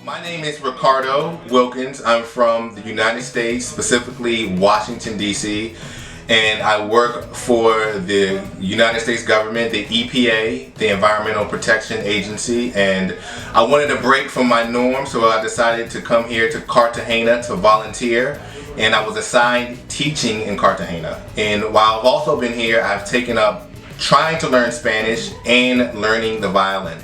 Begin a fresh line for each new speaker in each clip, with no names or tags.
My name is Ricardo Wilkins. I'm from the United States, specifically Washington, D.C., and I work for the United States government, the EPA, the Environmental Protection Agency, and I wanted a break from my norm, so I decided to come here to Cartagena to volunteer, and I was assigned teaching in Cartagena. And while I've also been here, I've taken up trying to learn Spanish and learning the violin.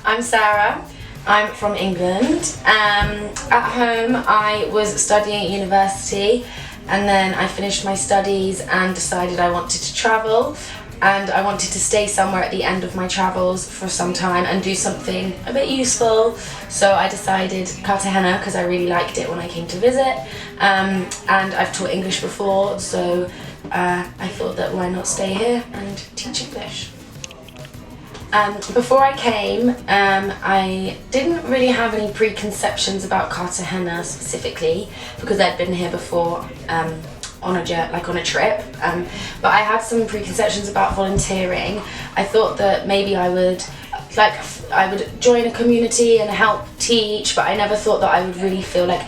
I'm Sarah. I'm from England. At home I was studying at university, and then I finished my studies and decided I wanted to travel, and I wanted to stay somewhere at the end of my travels for some time and do something a bit useful. So I decided Cartagena because I really liked it when I came to visit, and I've taught English before, so I thought that why not stay here and teach English. Before I came, I didn't really have any preconceptions about Cartagena specifically because I'd been here before on a trip. But I had some preconceptions about volunteering. I thought that maybe I would join a community and help teach, but I never thought that I would really feel like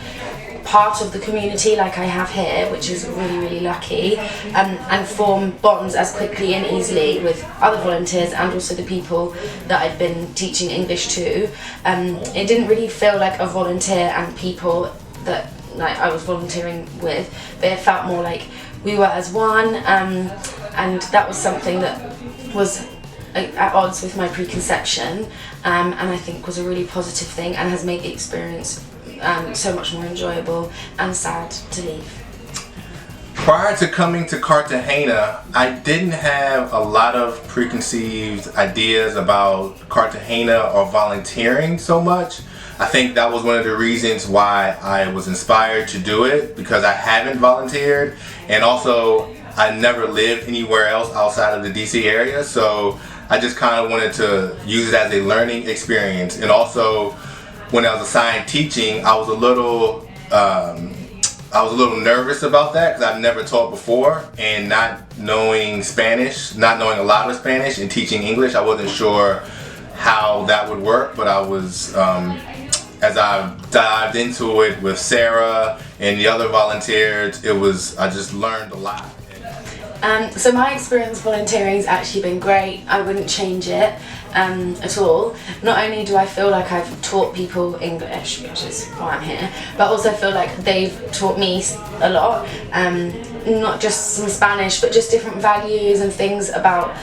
part of the community like I have here, which is really, really lucky, and form bonds as quickly and easily with other volunteers and also the people that I've been teaching English to. It didn't really feel like a volunteer and people that I was volunteering with, but it felt more like we were as one, and that was something that was at odds with my preconception, and I think was a really positive thing and has made the experience so much more enjoyable and sad to leave.
Prior to coming to Cartagena, I didn't have a lot of preconceived ideas about Cartagena or volunteering so much. I think that was one of the reasons why I was inspired to do it, because I haven't volunteered, and also I never lived anywhere else outside of the DC area, so I just kind of wanted to use it as a learning experience. And also, when I was assigned teaching, I was a little nervous about that because I've never taught before, and not knowing Spanish, not knowing a lot of Spanish and teaching English, I wasn't sure how that would work. But I was, as I dived into it with Sarah and the other volunteers, I just learned a lot.
So my experience volunteering has actually been great. I wouldn't change it at all. Not only do I feel like I've taught people English, which is why I'm here, but also feel like they've taught me a lot. Not just some Spanish, but just different values and things about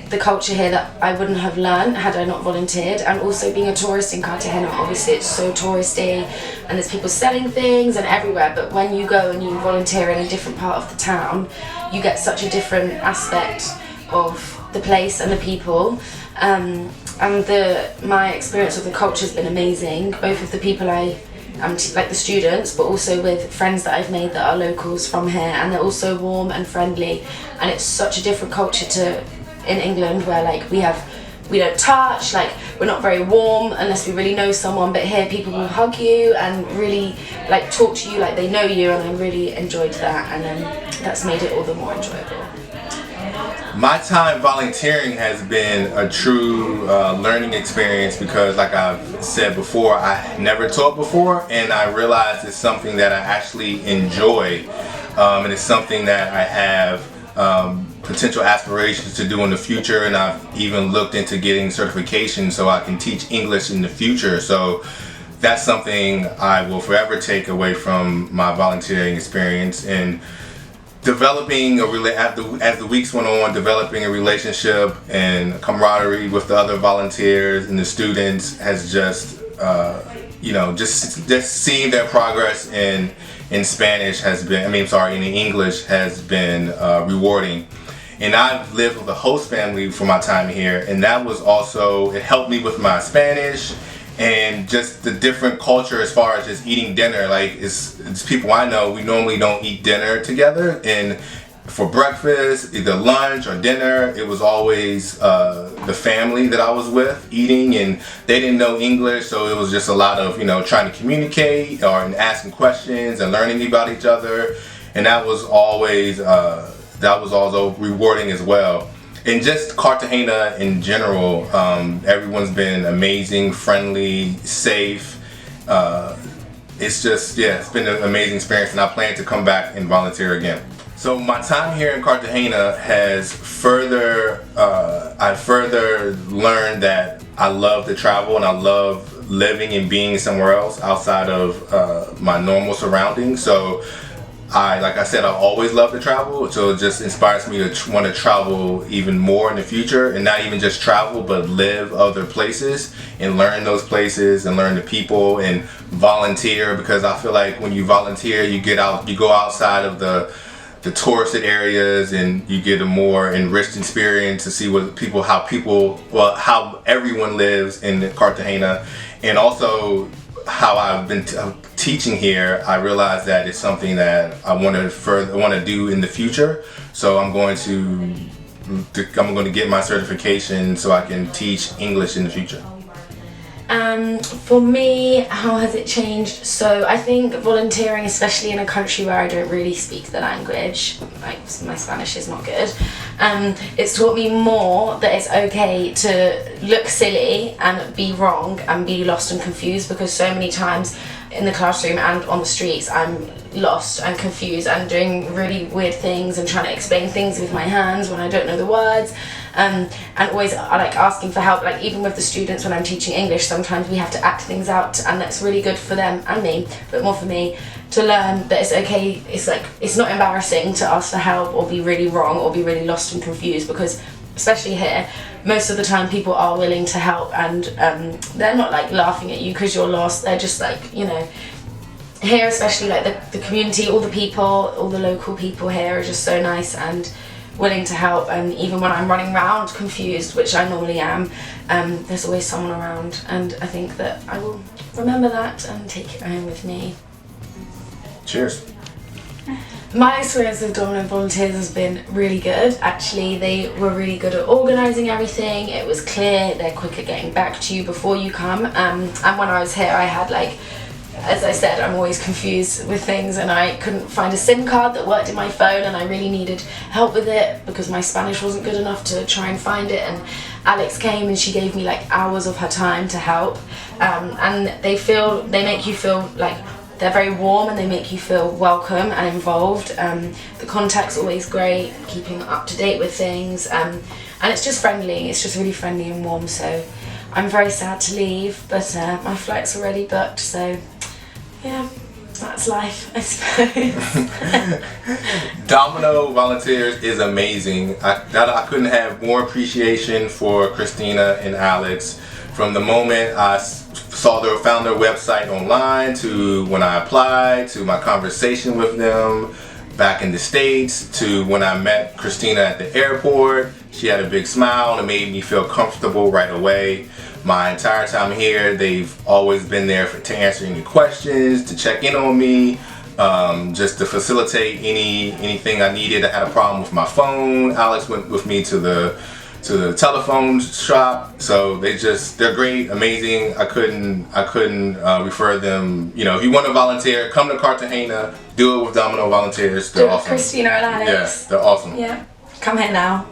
the culture here that I wouldn't have learned had I not volunteered. And also being a tourist in Cartagena, obviously it's so touristy and there's people selling things and everywhere, but when you go and you volunteer in a different part of the town, you get such a different aspect of the place and the people. My experience of the culture has been amazing, both with the people like the students, but also with friends that I've made that are locals from here, and they're also warm and friendly, and it's such a different culture to in England, where we don't touch, we're not very warm unless we really know someone, but here people will hug you and really talk to you like they know you, and I really enjoyed that, and that's made it all the more enjoyable.
My time volunteering has been a true learning experience because, like I've said before, I never taught before, and I realized it's something that I actually enjoy, and it's something that I have potential aspirations to do in the future, and I've even looked into getting certification so I can teach English in the future. So that's something I will forever take away from my volunteering experience. And developing as the weeks went on, developing a relationship and camaraderie with the other volunteers and the students has just just seeing their progress in Spanish has been, in English has been rewarding. And I've lived with a host family for my time here, and that was also, it helped me with my Spanish and just the different culture as far as just eating dinner. It's people I know, we normally don't eat dinner together, and for breakfast, either lunch or dinner, it was always the family that I was with eating, and they didn't know English, so it was just a lot of trying to communicate or asking questions and learning about each other, and that was always also rewarding as well. And just Cartagena in general, everyone's been amazing, friendly, safe, it's just, yeah, it's been an amazing experience, and I plan to come back and volunteer again. So my time here in Cartagena has I further learned that I love to travel, and I love living and being somewhere else outside of my normal surroundings. So like I said, I always love to travel, so it just inspires me to want to travel even more in the future, and not even just travel, but live other places and learn those places and learn the people and volunteer, because I feel like when you volunteer, you go outside of the touristed areas, and you get a more enriched experience to see how everyone lives in Cartagena. And also how I've been teaching here, I realized that it's something that I want to do in the future. So I'm going to get my certification so I can teach English in the future.
For me, how has it changed? So I think volunteering, especially in a country where I don't really speak the language, like my Spanish is not good, it's taught me more that it's okay to look silly and be wrong and be lost and confused, because so many times in the classroom and on the streets I'm lost and confused and doing really weird things and trying to explain things with my hands when I don't know the words, and always like asking for help. Like even with the students when I'm teaching English, sometimes we have to act things out, and that's really good for them and me, but more for me, to learn that it's okay. It's not embarrassing to ask for help or be really wrong or be really lost and confused, because especially here, most of the time people are willing to help, and they're not like laughing at you because you're lost. They're just like, you know, here especially like the community, all the people, all the local people here are just so nice and willing to help. And even when I'm running around confused, which I normally am, there's always someone around, and I think that I will remember that and take it home with me.
Cheers.
My experience with Domino volunteers has been really good. Actually, they were really good at organising everything. It was clear, they're quick at getting back to you before you come. And when I was here, I had as I said, I'm always confused with things, and I couldn't find a SIM card that worked in my phone, and I really needed help with it because my Spanish wasn't good enough to try and find it. And Alex came and she gave me like hours of her time to help. And they make you feel like they're very warm, and they make you feel welcome and involved. The contact's always great, keeping up to date with things, and it's just friendly. It's just really friendly and warm. So I'm very sad to leave, but my flight's already booked. So yeah, that's life, I suppose.
Domino Volunteers is amazing. I couldn't have more appreciation for Christina and Alex. From the moment I found their website online, to when I applied, to my conversation with them back in the States, to when I met Christina at the airport. She had a big smile and it made me feel comfortable right away. My entire time here, they've always been there to answer any questions, to check in on me, just to facilitate anything I needed. I had a problem with my phone. Alex went with me to the telephone shop. So they're great, amazing. I couldn't refer them. You know, if you want to volunteer, come to Cartagena, do it with Domino Volunteers. They're awesome.
Christina and Alex.
Yeah, they're awesome.
Yeah, come here now.